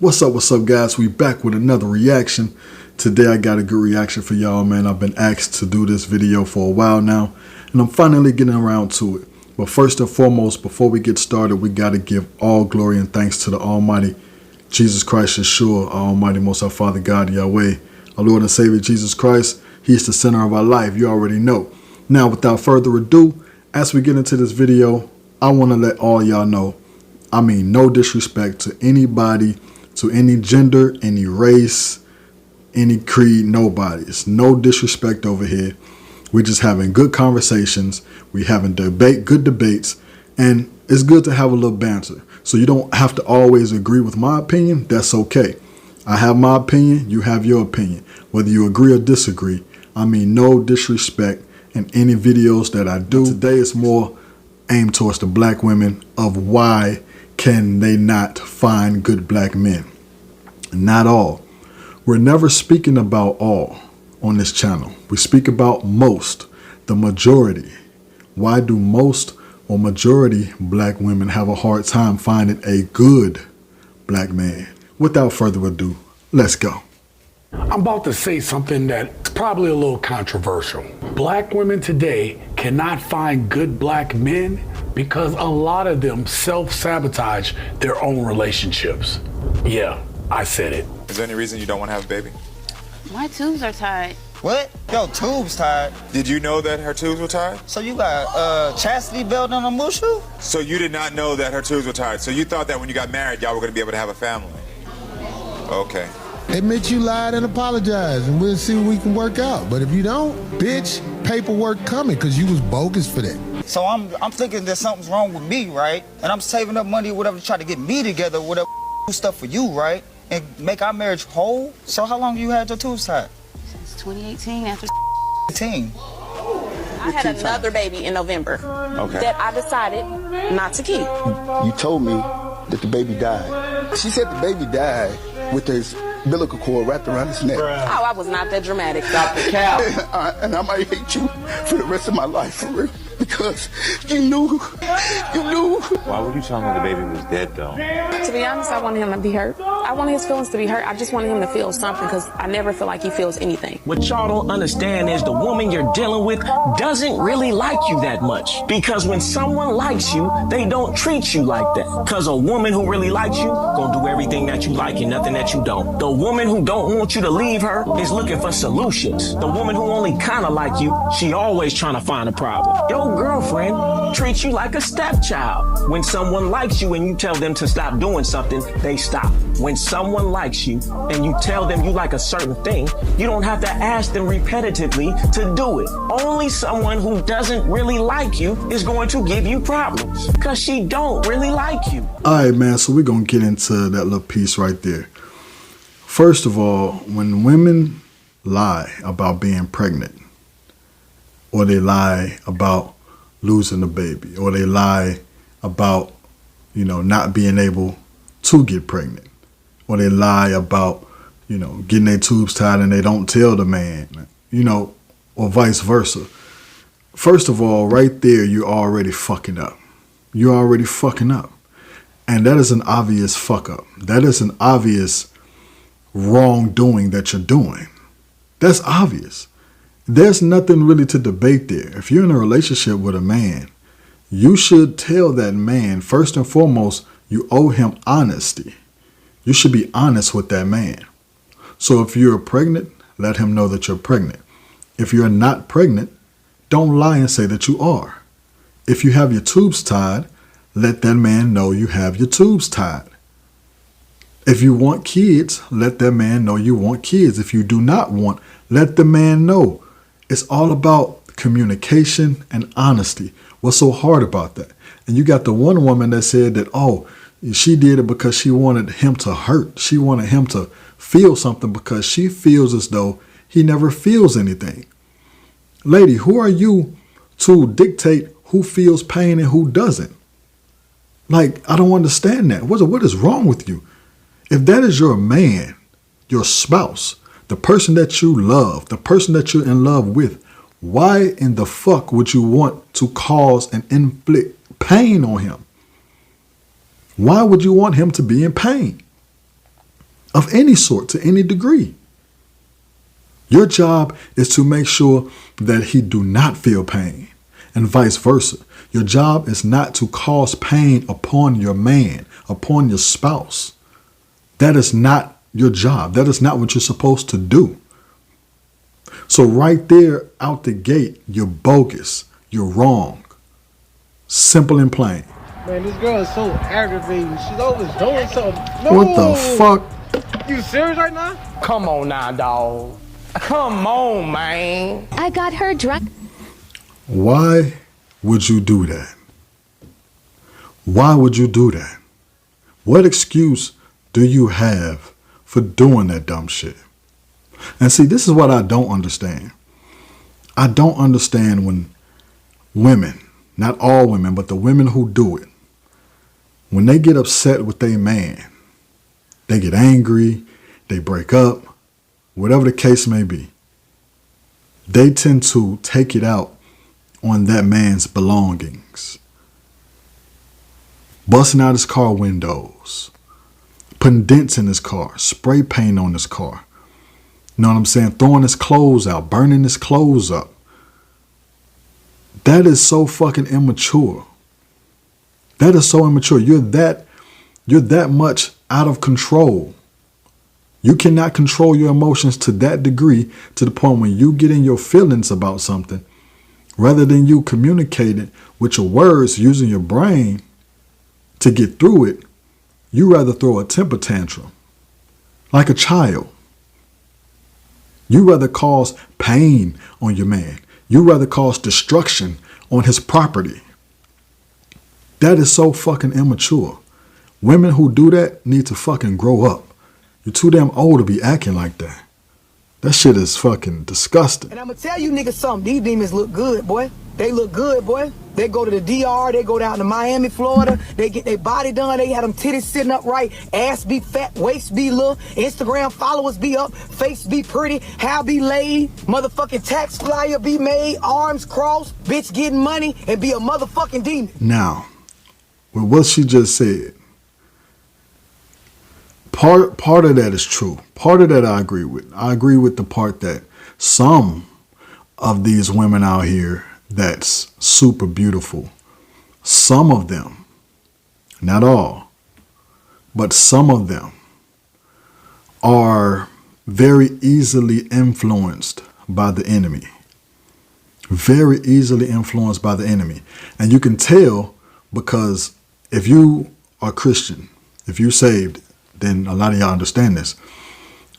What's up guys, we back with another reaction. Today I got a good reaction for y'all, man. I've been asked to do this video for a while now, and I'm finally getting around to it. But first and foremost, before we get started, we got to give all glory and thanks to the Almighty Jesus Christ, Yeshua, our Almighty Most High Father God, Yahweh, our Lord and Savior Jesus Christ. He's the center of our life, you already know. Now, without further ado, as we get into this video, I want to let all y'all know, I mean no disrespect to anybody, to any gender, any race, any creed, nobody. It's no disrespect over here. We're just having good conversations. We having good debates, and it's good to have a little banter. So you don't have to always agree with my opinion. That's okay. I have my opinion. You have your opinion. Whether you agree or disagree, I mean no disrespect in any videos that I do. Today is more aimed towards the black women of why can they not find good black men. Not all. We're never speaking about all on this channel. We speak about most, the majority. Why do most or majority black women have a hard time finding a good black man? Without further ado, let's go. I'm about to say something that's probably a little controversial. Black women today cannot find good black men because a lot of them self-sabotage their own relationships. Yeah, I said it. Is there any reason you don't want to have a baby? My tubes are tied. What? Yo, tubes tied. Did you know that her tubes were tied? So you got chastity belt on a mushu? So you did not know that her tubes were tied. So you thought that when you got married, y'all were going to be able to have a family. Okay. Admit you lied and apologize, and we'll see what we can work out. But if you don't, bitch, paperwork coming, because you was bogus for that. So I'm thinking that something's wrong with me, right? And I'm saving up money or whatever to try to get me together, whatever do stuff for you, right? And make our marriage whole. So how long you had your tubes tied? Since 2018 after 18. I had another baby in November that I decided not to keep. You told me that the baby died. She said the baby died with his umbilical cord wrapped around his neck. Oh, I was not that dramatic. Dr. Cal. And I might hate you for the rest of my life, for real. Because you knew. Why would you tell me the baby was dead, though? To be honest, I wanted him to be hurt. I wanted his feelings to be hurt. I just wanted him to feel something because I never feel like he feels anything. What y'all don't understand is the woman you're dealing with doesn't really like you that much. Because when someone likes you, they don't treat you like that. Because a woman who really likes you gonna do everything that you like and nothing that you don't. The woman who don't want you to leave her is looking for solutions. The woman who only kind of like you, she always trying to find a problem. Your girlfriend treats you like a stepchild. When someone likes you and you tell them to stop doing something, they stop. When someone likes you and you tell them you like a certain thing, you don't have to ask them repetitively to do it. Only someone who doesn't really like you is going to give you problems because she don't really like you. All right, man, so we're going to get into that little piece right there. First of all, when women lie about being pregnant, or they lie about losing a baby, or they lie about, not being able to get pregnant, or they lie about, getting their tubes tied and they don't tell the man, or vice versa. First of all, right there, you're already fucking up. You're already fucking up. And that is an obvious fuck up. That is an obvious wrongdoing that you're doing. That's obvious. There's nothing really to debate there. If you're in a relationship with a man, you should tell that man, first and foremost, you owe him honesty. You should be honest with that man. So if you're pregnant, let him know that you're pregnant. If you're not pregnant, don't lie and say that you are. If you have your tubes tied, let that man know you have your tubes tied. If you want kids, let that man know you want kids. If you do not want, let the man know. It's all about communication and honesty. What's so hard about that? And you got the one woman that said that, oh, she did it because she wanted him to hurt. She wanted him to feel something because she feels as though he never feels anything. Lady, who are you to dictate who feels pain and who doesn't? Like, I don't understand that. What is wrong with you? If that is your man, your spouse, the person that you love, the person that you're in love with, why in the fuck would you want to cause and inflict pain on him? Why would you want him to be in pain? of any sort to any degree. Your job is to make sure that he do not feel pain, and vice versa. Your job is not to cause pain upon your man, upon your spouse. That is not your job. That is not what you're supposed to do. So right there out the gate, you're bogus. You're wrong. Simple and plain. Man, this girl is so aggravating. She's always doing something. No. What the fuck? You serious right now? Come on now, dog. Come on, man. I got her drunk. Why would you do that? Why would you do that? What excuse do you have for doing that dumb shit? And see, this is what I don't understand. I don't understand when women, not all women, but the women who do it, when they get upset with their man, they get angry, they break up, whatever the case may be, they tend to take it out on that man's belongings. Busting out his car windows, putting dents in his car, spray paint on his car. You know what I'm saying? Throwing his clothes out, burning his clothes up. That is so fucking immature. That is so immature. You're that much out of control. You cannot control your emotions to that degree, to the point when you get in your feelings about something, rather than you communicating with your words, using your brain to get through it, you rather throw a temper tantrum like a child. You rather cause pain on your man. You rather cause destruction on his property. That is so fucking immature. Women who do that need to fucking grow up. You're too damn old to be acting like that. That shit is fucking disgusting. And I'm gonna tell you niggas something. These demons look good, boy. They look good, boy. They go to the DR, they go down to Miami, Florida. They get their body done. They had them titties sitting up right. Ass be fat, waist be little. Instagram followers be up. Face be pretty. Hair be laid. Motherfucking tax flyer be made. Arms crossed. Bitch getting money and be a motherfucking demon. Now, with what she just said, part of that is true. Part of that I agree with. I agree with the part that some of these women out here that's super beautiful, some of them, not all, but some of them are very easily influenced by the enemy. Very easily influenced by the enemy. And you can tell because if you are Christian, if you're saved, then a lot of y'all understand this.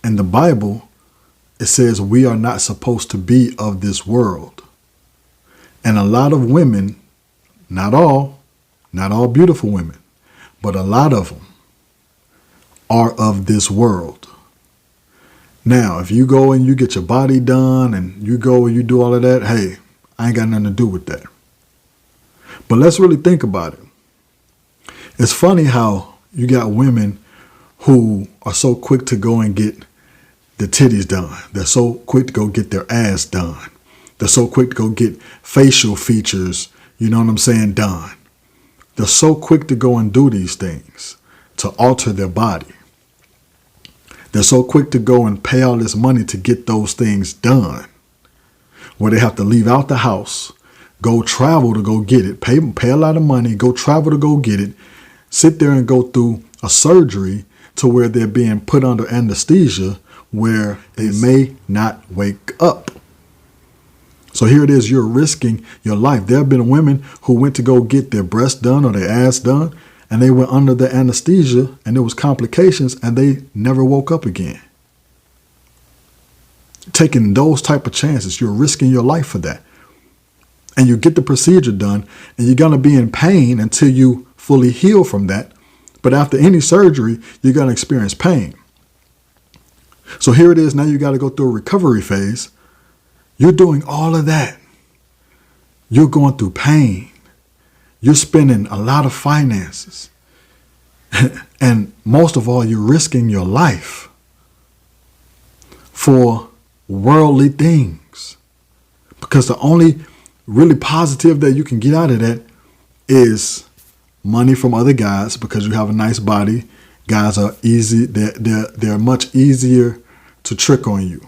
In the Bible, it says we are not supposed to be of this world. And a lot of women, not all beautiful women, but a lot of them are of this world. Now, if you go and you get your body done and you go and you do all of that, hey, I ain't got nothing to do with that. But let's really think about it. It's funny how you got women who are so quick to go and get the titties done. They're so quick to go get their ass done. They're so quick to go get facial features, you know what I'm saying, done. They're so quick to go and do these things to alter their body. They're so quick to go and pay all this money to get those things done, where they have to leave out the house, go travel to go get it, pay a lot of money, go travel to go get it, sit there and go through a surgery to where they're being put under anesthesia where they may not wake up. So here it is, you're risking your life. There have been women who went to go get their breast done or their ass done, and they went under the anesthesia and there was complications and they never woke up again. Taking those type of chances, you're risking your life for that. And you get the procedure done and you're going to be in pain until you fully heal from that. But after any surgery, you're going to experience pain. So here it is. Now you got to go through a recovery phase. You're doing all of that. You're going through pain. You're spending a lot of finances. And most of all, you're risking your life for worldly things. Because the only really positive that you can get out of that is money from other guys because you have a nice body, Guys are easy. They're much easier to trick on you.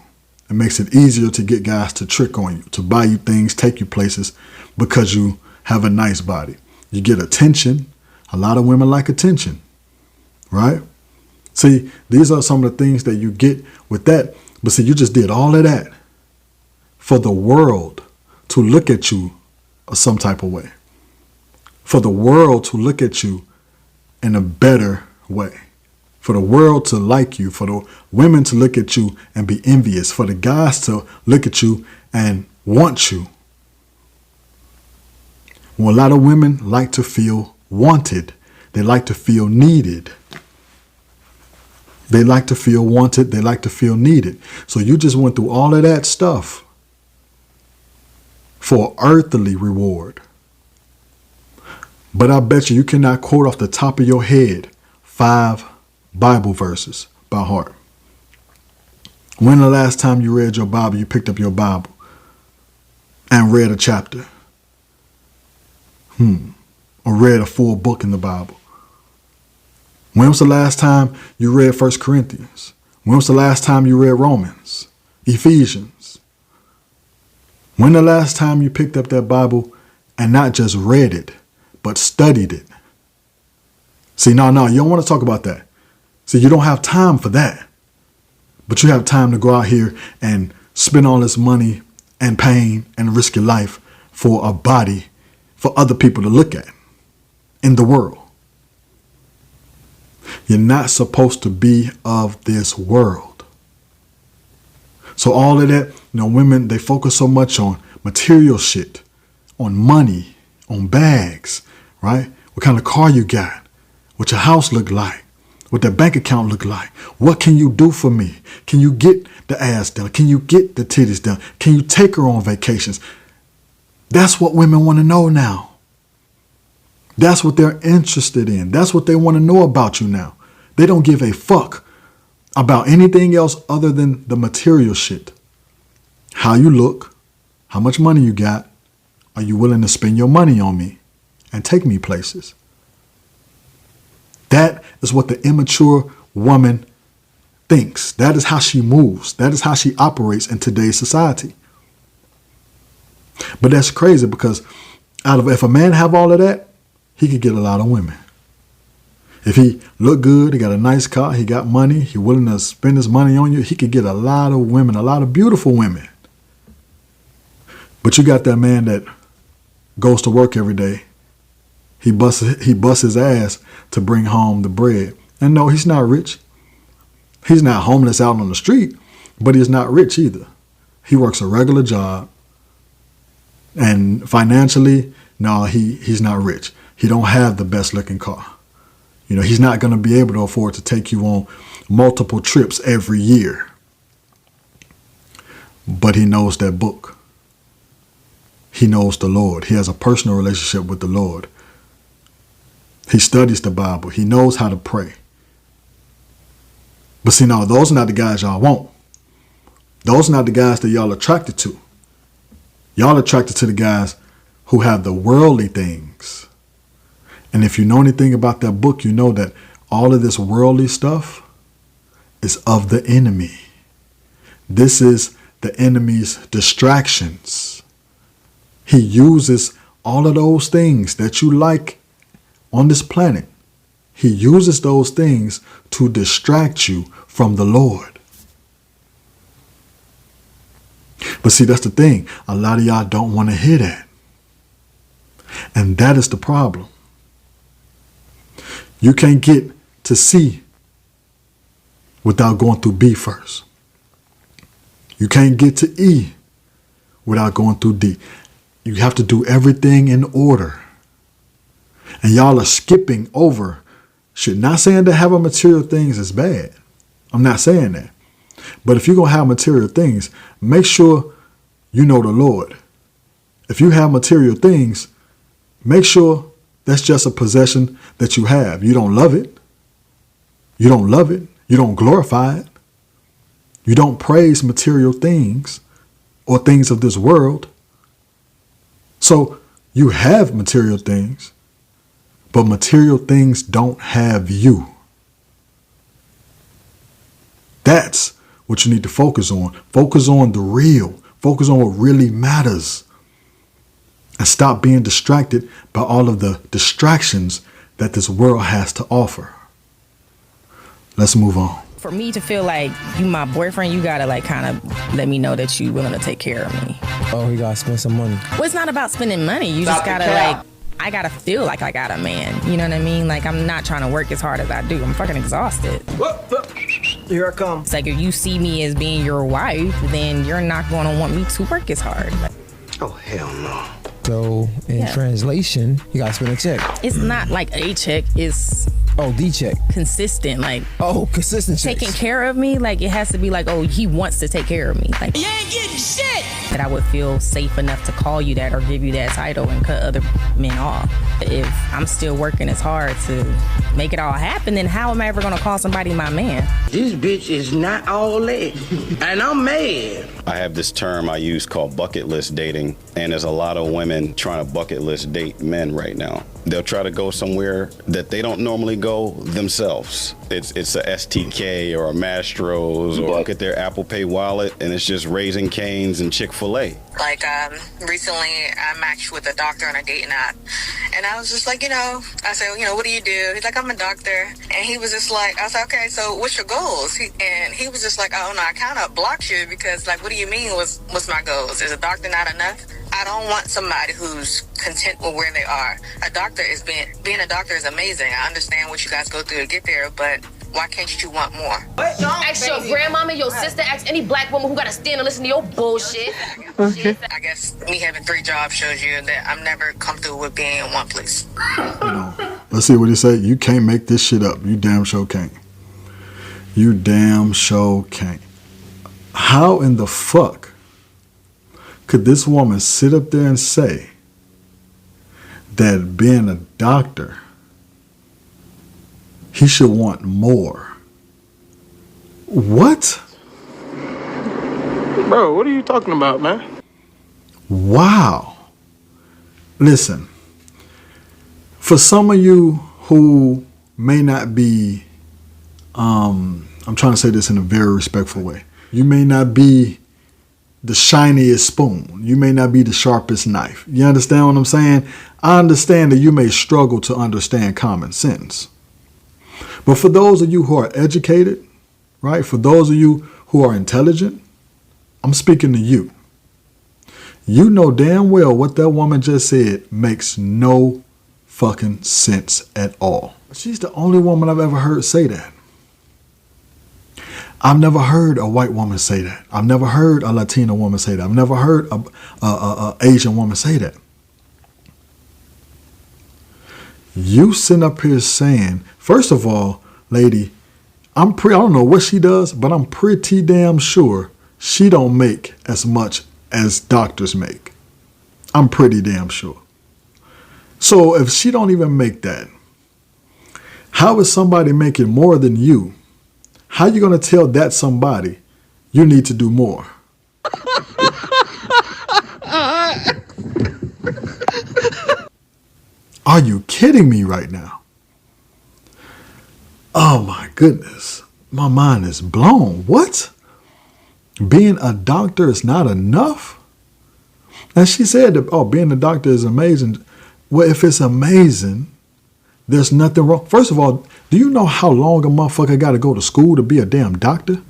It makes it easier to get guys to trick on you, to buy you things, take you places because you have a nice body. You get attention. A lot of women like attention, right? See, these are some of the things that you get with that. But see, you just did all of that for the world to look at you some type of way. For the world to look at you in a better way. For the world to like you. For the women to look at you and be envious. For the guys to look at you and want you. Well, a lot of women like to feel wanted. They like to feel needed. They like to feel wanted. They like to feel needed. So you just went through all of that stuff for earthly reward. But I bet you cannot quote off the top of your head 5 Bible verses by heart. When the last time you read your Bible, you picked up your Bible and read a chapter? Or read a full book in the Bible? When was the last time you read 1 Corinthians? When was the last time you read Romans, Ephesians? When the last time you picked up that Bible and not just read it, but studied it? See, no, you don't want to talk about that. See, you don't have time for that. But you have time to go out here and spend all this money and pain and risk your life for a body for other people to look at in the world. You're not supposed to be of this world. So all of that, women, they focus so much on material shit, on money, on bags, right? What kind of car you got, what your house look like, what that bank account look like. What can you do for me? Can you get the ass done? Can you get the titties done? Can you take her on vacations? That's what women want to know now. That's what they're interested in. That's what they want to know about you now. They don't give a fuck about anything else other than the material shit. How you look, how much money you got, are you willing to spend your money on me and take me places? That is what the immature woman thinks. That is how she moves. That is how she operates in today's society. But that's crazy because if a man have all of that, he could get a lot of women. If he look good, he got a nice car, he got money, he willing to spend his money on you, he could get a lot of women, a lot of beautiful women. But you got that man that goes to work every day. He busts his ass to bring home the bread. And no, he's not rich. He's not homeless out on the street, but he's not rich either. He works a regular job. And financially, no, he's not rich. He don't have the best looking car. He's not going to be able to afford to take you on multiple trips every year. But he knows that book. He knows the Lord. He has a personal relationship with the Lord. He studies the Bible. He knows how to pray. But see, now, those are not the guys y'all want. Those are not the guys that y'all attracted to. Y'all attracted to the guys who have the worldly things. And if you know anything about that book, you know that all of this worldly stuff is of the enemy. This is the enemy's distractions. He uses all of those things that you like on this planet. He uses those things to distract you from the Lord. But see, that's the thing. A lot of y'all don't want to hear that. And that is the problem. You can't get to C without going through B first. You can't get to E without going through D. You have to do everything in order. And y'all are skipping over shit. Not saying that having material things is bad. I'm not saying that. But if you're going to have material things, make sure you know the Lord. If you have material things, make sure that's just a possession that you have. You don't love it. You don't love it. You don't glorify it. You don't praise material things or things of this world. So you have material things, but material things don't have you. That's what you need to focus on. Focus on the real. Focus on what really matters. And stop being distracted by all of the distractions that this world has to offer. Let's move on. For me to feel like you my boyfriend, you gotta like kind of let me know that you willing to take care of me. Oh, he gotta spend some money. Well, it's not about spending money. You just gotta like, I gotta feel like I got a man. You know what I mean? Like I'm not trying to work as hard as I do. I'm fucking exhausted. Here I come. It's like if you see me as being your wife, then you're not gonna want me to work as hard. Oh, hell no. So, in translation, you gotta spend a check. It's not like a check, it's the check. Consistent, like consistent checks. Taking care of me, like it has to be like, oh, he wants to take care of me. Like You ain't getting shit. that I would feel safe enough to call you that or give you that title and cut other men off. If I'm still working as hard to make it all happen, then how am I ever gonna call somebody my man? This bitch is not all that. And I'm mad. I have this term I use called bucket list dating, and there's a lot of women trying to bucket list date men right now. They'll try to go somewhere that they don't normally go themselves. It's a STK or a Mastro's or look at their Apple Pay wallet, and it's just Raising Cane's and Chick-fil-A. Like, recently I matched with a doctor on a dating app. And I was just like, I said, what do you do? He's like, I'm a doctor. And he was just like, I was like, okay, so what's your goals? And he was just like, oh, no, I kind of blocked you because, like, what do you mean what's my goals? Is a doctor not enough? I don't want somebody who's content with where they are. Being a doctor is amazing. I understand what you guys go through to get there, but why can't you want more? Ask your grandmama, your sister, ask any black woman who gotta stand and listen to your bullshit. Okay. I guess me having 3 jobs shows you that I'm never comfortable with being in one place. Let's see what he say. You can't make this shit up. You damn sure can't. You damn sure can't. How in the fuck could this woman sit up there and say that being a doctor, he should want more? What? Bro, what are you talking about, man? Wow. Listen, for some of you who may not be, I'm trying to say this in a very respectful way. You may not be the shiniest spoon. You may not be the sharpest knife. You understand what I'm saying? I understand that you may struggle to understand common sense. But for those of you who are educated, right? For those of you who are intelligent, I'm speaking to you. You know damn well what that woman just said makes no fucking sense at all. She's the only woman I've ever heard say that. I've never heard a white woman say that. I've never heard a Latina woman say that. I've never heard a Asian woman say that. You sitting up here saying, first of all, lady, I don't know what she does, but I'm pretty damn sure she don't make as much as doctors make. I'm pretty damn sure. So if she don't even make that, how is somebody making more than you? How you going to tell that somebody you need to do more? Are you kidding me right now? Oh my goodness. My mind is blown. What? Being a doctor is not enough? And she said that, being a doctor is amazing. Well, if it's amazing, there's nothing wrong. First of all, do you know how long a motherfucker got to go to school to be a damn doctor?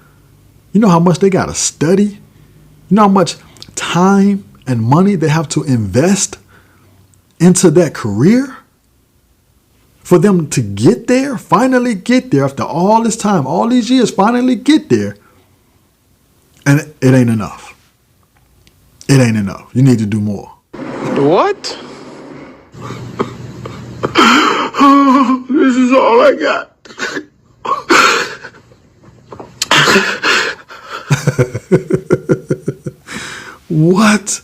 You know how much they got to study? You know how much time and money they have to invest into that career? For them to get there, finally get there, after all this time, all these years, finally get there. And it ain't enough. It ain't enough. You need to do more. What? This is all I got. What?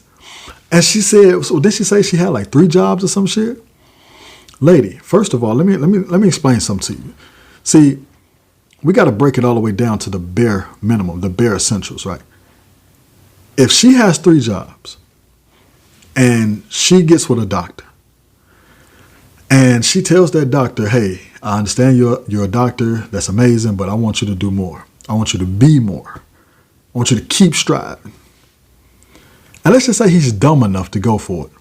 And she said, so did she say she had like 3 jobs or some shit? Lady, first of all, let me explain something to you. See, we got to break it all the way down to the bare minimum, the bare essentials, right? If she has 3 jobs and she gets with a doctor and she tells that doctor, hey, I understand you're a doctor, that's amazing, but I want you to do more. I want you to be more. I want you to keep striving. And let's just say he's dumb enough to go for it.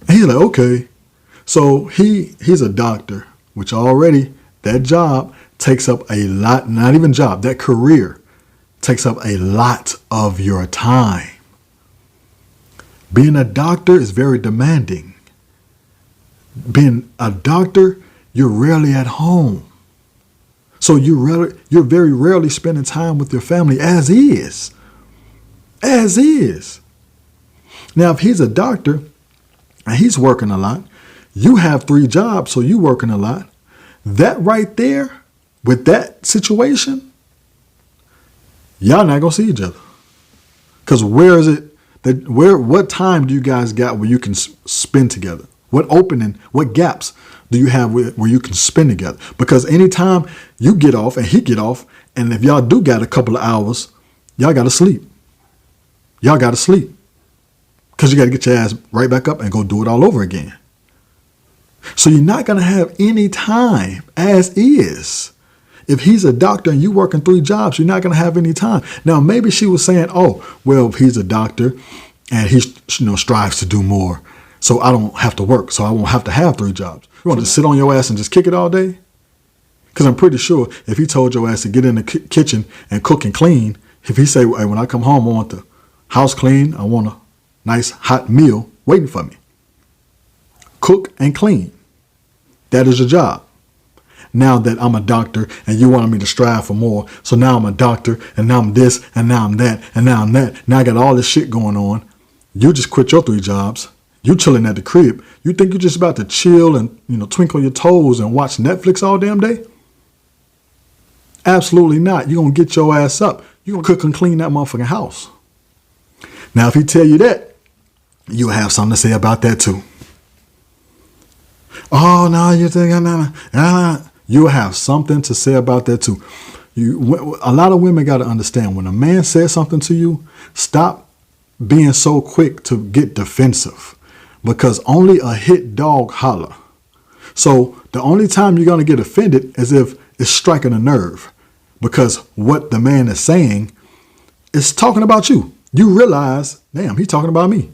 And he's like, okay. So he's a doctor, which already that job takes up a lot, not even job, that career takes up a lot of your time. Being a doctor is very demanding. Being a doctor, you're rarely at home. So you're very rarely spending time with your family as is. As is. Now, if he's a doctor and he's working a lot, you have 3 jobs, so you're working a lot. That right there, with that situation, y'all not going to see each other. Because where is it? What time do you guys got where you can spend together? What opening, what gaps do you have where you can spend together? Because anytime you get off and he get off, and if y'all do got a couple of hours, y'all got to sleep. Y'all got to sleep. Because you got to get your ass right back up and go do it all over again. So you're not going to have any time as is. If he's a doctor and you working 3 jobs, you're not going to have any time. Now, maybe she was saying, oh, well, if he's a doctor and he strives to do more, so I don't have to work, so I won't have to have 3 jobs. You want to sit on your ass and just kick it all day? Because I'm pretty sure if he told your ass to get in the kitchen and cook and clean, if he say, hey, when I come home, I want the house clean, I want a nice hot meal waiting for me. Cook and clean. That is your job. Now that I'm a doctor and you wanted me to strive for more, so now I'm a doctor and now I'm this and now I'm that and now I'm that. Now I got all this shit going on. You just quit your 3 jobs. You chilling at the crib. You think you're just about to chill and, twinkle your toes and watch Netflix all damn day? Absolutely not. You're going to get your ass up. You're going to cook and clean that motherfucking house. Now, if he tell you that, you'll have something to say about that too. Oh, no, you think, you'll have something to say about that too. A lot of women got to understand when a man says something to you, stop being so quick to get defensive. Because only a hit dog holler. So the only time you're going to get offended is if it's striking a nerve. Because what the man is saying is talking about you. You realize, damn, he's talking about me.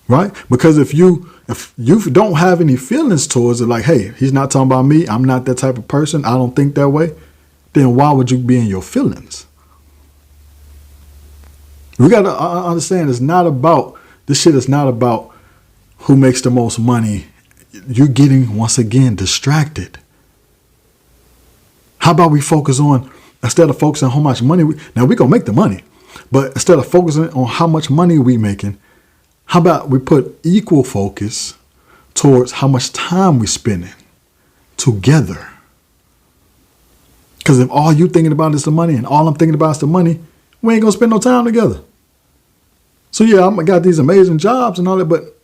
Right? Because if you don't have any feelings towards it, like, hey, he's not talking about me, I'm not that type of person, I don't think that way, then why would you be in your feelings? We got to understand this shit is not about who makes the most money. You're getting, once again, distracted. How about we focus on, instead of focusing on how much money, now we're going to make the money, but instead of focusing on how much money we making, how about we put equal focus towards how much time we spending together? Because if all you thinking about is the money and all I'm thinking about is the money, we ain't going to spend no time together. So yeah, I got these amazing jobs and all that, but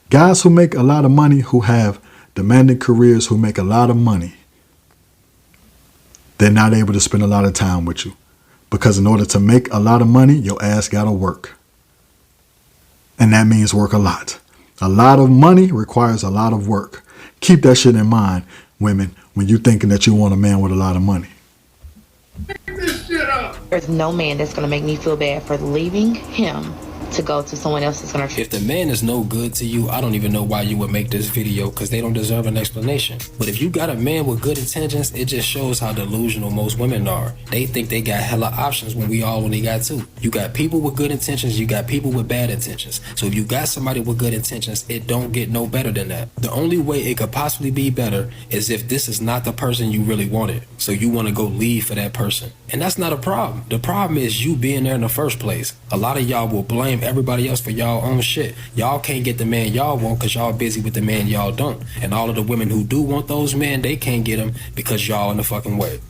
guys who make a lot of money, who have demanding careers, who make a lot of money, they're not able to spend a lot of time with you. Because in order to make a lot of money, your ass got to work. And that means work a lot. A lot of money requires a lot of work. Keep that shit in mind, women, when you're thinking that you want a man with a lot of money. There's no man that's going to make me feel bad for leaving him to go to someone else that's going to... If the man is no good to you, I don't even know why you would make this video, because they don't deserve an explanation. But if you got a man with good intentions, it just shows how delusional most women are. They think they got hella options when we all only got 2. You got people with good intentions, you got people with bad intentions. So if you got somebody with good intentions, it don't get no better than that. The only way it could possibly be better is if this is not the person you really wanted. So you want to go leave for that person. And that's not a problem. The problem is you being there in the first place. A lot of y'all will blame everybody else for y'all own shit. Y'all can't get the man y'all want because y'all busy with the man y'all don't. And all of the women who do want those men, they can't get them because y'all in the fucking way.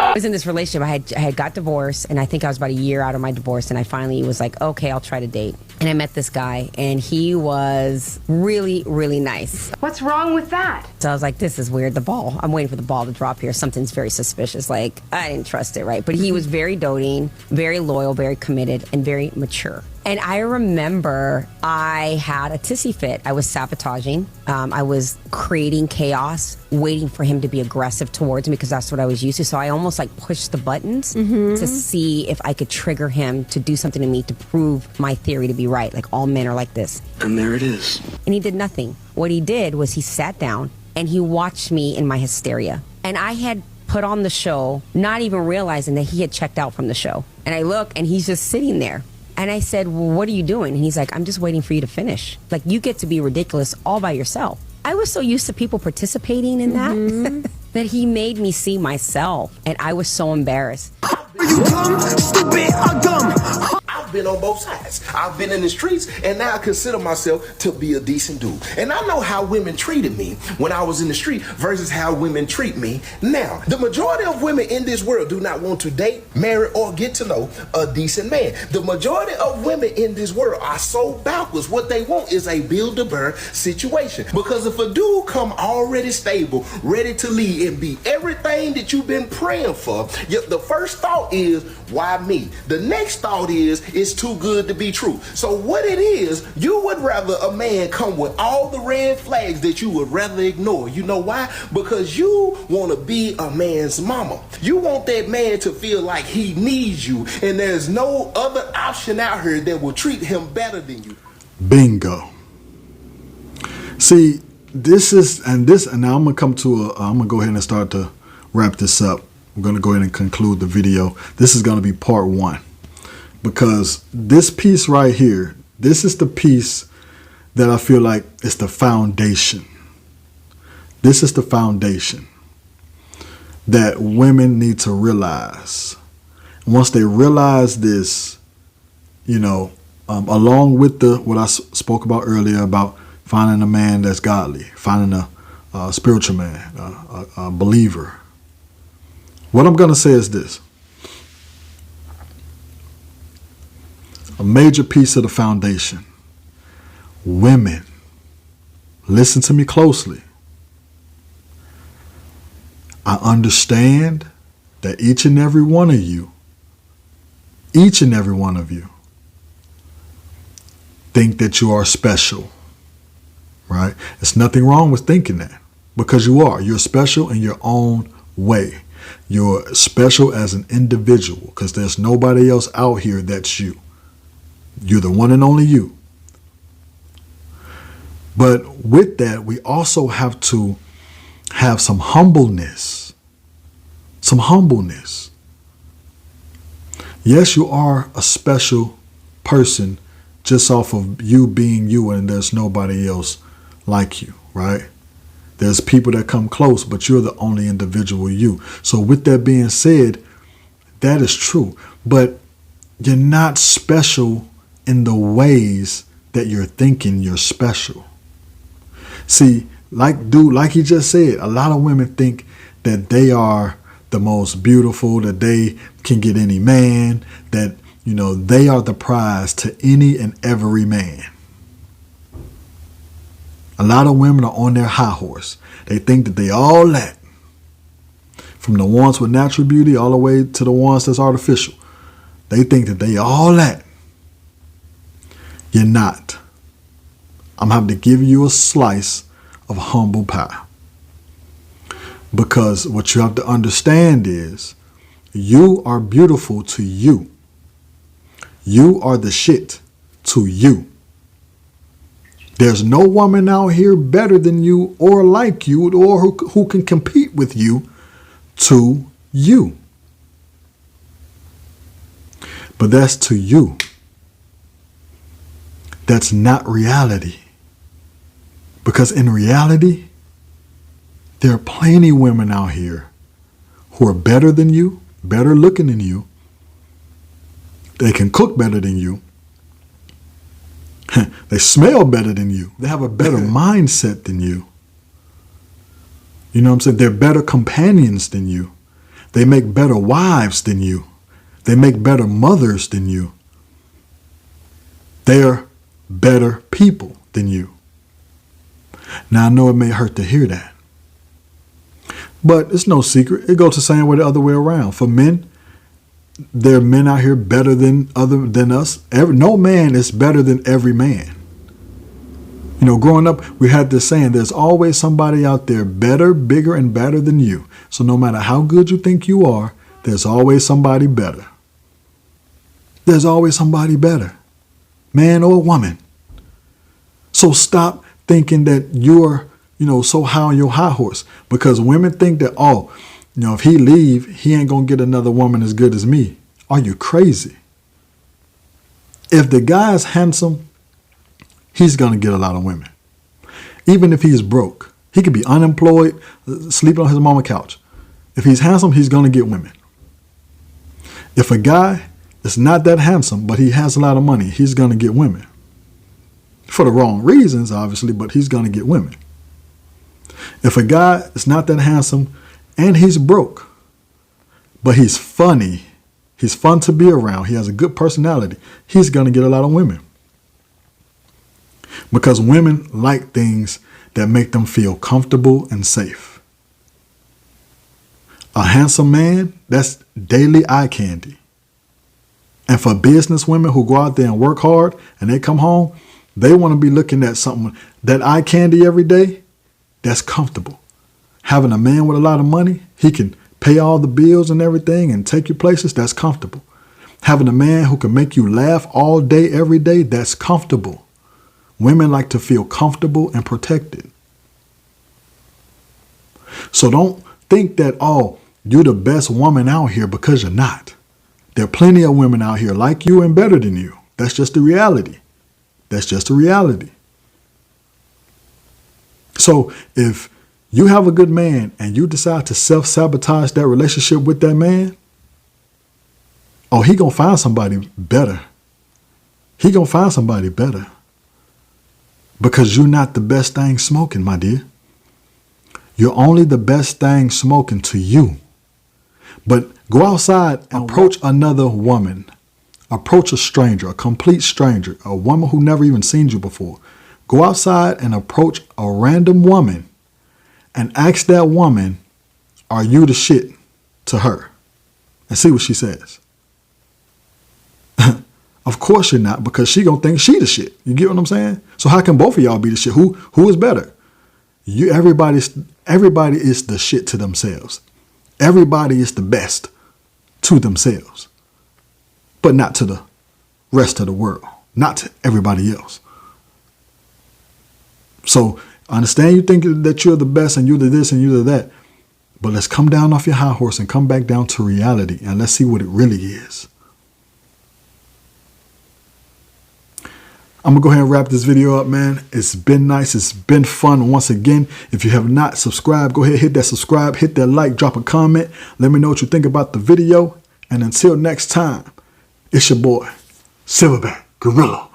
I was in this relationship. I had got divorced, and I think I was about a year out of my divorce, and I finally was like, okay, I'll try to date. And I met this guy, and he was really, really nice. What's wrong with that? So I was like, this is weird. I'm waiting for the ball to drop here. Something's very suspicious. Like, I didn't trust it, right? But he was very doting, very loyal, very committed, and very mature. And I remember I had a tissy fit. I was sabotaging. I was creating chaos, waiting for him to be aggressive towards me because that's what I was used to. So I almost like pushed the buttons to see if I could trigger him to do something to me to prove my theory to be right. Like all men are like this. And there it is. And he did nothing. What he did was he sat down and he watched me in my hysteria. And I had put on the show, not even realizing that he had checked out from the show. And I look and he's just sitting there. And I said, well, what are you doing? And he's like, I'm just waiting for you to finish. Like, you get to be ridiculous all by yourself. I was so used to people participating in that that he made me see myself. And I was so embarrassed. You dumb, stupid, or dumb. I've been on both sides. I've been in the streets, and now I consider myself to be a decent dude. And I know how women treated me when I was in the street versus how women treat me now. The majority of women in this world do not want to date, marry, or get to know a decent man. The majority of women in this world are so backwards. What they want is a Build-A-Bear situation. Because if a dude come already stable, ready to lead and be everything that you've been praying for, the first thought is, why me? The next thought is, it's too good to be true. So what it is, you would rather a man come with all the red flags that you would rather ignore. You know why? Because you want to be a man's mama. You want that man to feel like he needs you, and there's no other option out here that will treat him better than you. Bingo. See, and now I'm gonna go ahead and start to wrap this up. We're gonna go ahead and conclude the video. This is gonna be part 1. Because this piece right here, this is the piece that I feel like is the foundation. This is the foundation that women need to realize. Once they realize this, along with what I spoke about earlier about finding a man that's godly, finding a spiritual man, a believer. What I'm going to say is this. A major piece of the foundation. Women, listen to me closely. I understand that each and every one of you think that you are special, right? There's nothing wrong with thinking that, because you are. You're special in your own way. You're special as an individual because there's nobody else out here that's you. You're the one and only you. But with that, we also have to have some humbleness. Some humbleness. Yes, you are a special person just off of you being you, and there's nobody else like you, right? There's people that come close, but you're the only individual you. So with that being said, that is true. But you're not special in the ways that you're thinking you're special. See, like he just said, a lot of women think that they are the most beautiful, that they can get any man, that, they are the prize to any and every man. A lot of women are on their high horse. They think that they all that. From the ones with natural beauty all the way to the ones that's artificial. They think that they all that. You're not. I'm having to give you a slice of humble pie. Because what you have to understand is you are beautiful to you. You are the shit to you. There's no woman out here better than you or like you or who can compete with you to you. But that's to you. That's not reality. Because in reality, there are plenty of women out here who are better than you, better looking than you. They can cook better than you. They smell better than you. They have a better mindset than you. You know what I'm saying? They're better companions than you. They make better wives than you. They make better mothers than you. They're better people than you. Now, I know it may hurt to hear that. But it's no secret. It goes the same way the other way around. For men, there are men out here better than us. No man is better than every man. You know, growing up, we had this saying, there's always somebody out there better, bigger, and better than you. So no matter how good you think you are, there's always somebody better. There's always somebody better, man or woman. So stop thinking that you're, so high on your high horse, because women think that, if he leave, he ain't going to get another woman as good as me. Are you crazy? If the guy is handsome, he's going to get a lot of women. Even if he's broke, he could be unemployed, sleeping on his mama couch. If he's handsome, he's going to get women. If a guy is not that handsome, but he has a lot of money, he's going to get women. For the wrong reasons, obviously, but he's going to get women. If a guy is not that handsome and he's broke, but he's funny, he's fun to be around, he has a good personality, he's going to get a lot of women. Because women like things that make them feel comfortable and safe. A handsome man, that's daily eye candy. And for business women who go out there and work hard and they come home, they want to be looking at something, that eye candy every day, that's comfortable. Having a man with a lot of money, he can pay all the bills and everything and take you places, that's comfortable. Having a man who can make you laugh all day, every day, that's comfortable. Women like to feel comfortable and protected. So don't think that, you're the best woman out here, because you're not. There are plenty of women out here like you and better than you. That's just the reality. That's just the reality. So if you have a good man and you decide to self-sabotage that relationship with that man, he gonna find somebody better. He gonna find somebody better. Because you're not the best thing smoking, my dear. You're only the best thing smoking to you. But go outside and approach another woman. Approach a stranger, a complete stranger, a woman who never even seen you before. Go outside and approach a random woman and ask that woman, are you the shit to her? And see what she says. Of course you're not, because she gonna think she the shit. You get what I'm saying? So how can both of y'all be the shit? Who is better? Everybody is the shit to themselves. Everybody is the best to themselves, but not to the rest of the world, not to everybody else. So I understand you think that you're the best and you're the this and you're the that, but let's come down off your high horse and come back down to reality, and let's see what it really is. I'm going to go ahead and wrap this video up, man. It's been nice. It's been fun. Once again, if you have not subscribed, go ahead, hit that subscribe, hit that like, drop a comment. Let me know what you think about the video. And until next time, it's your boy, Silverback Gorilla.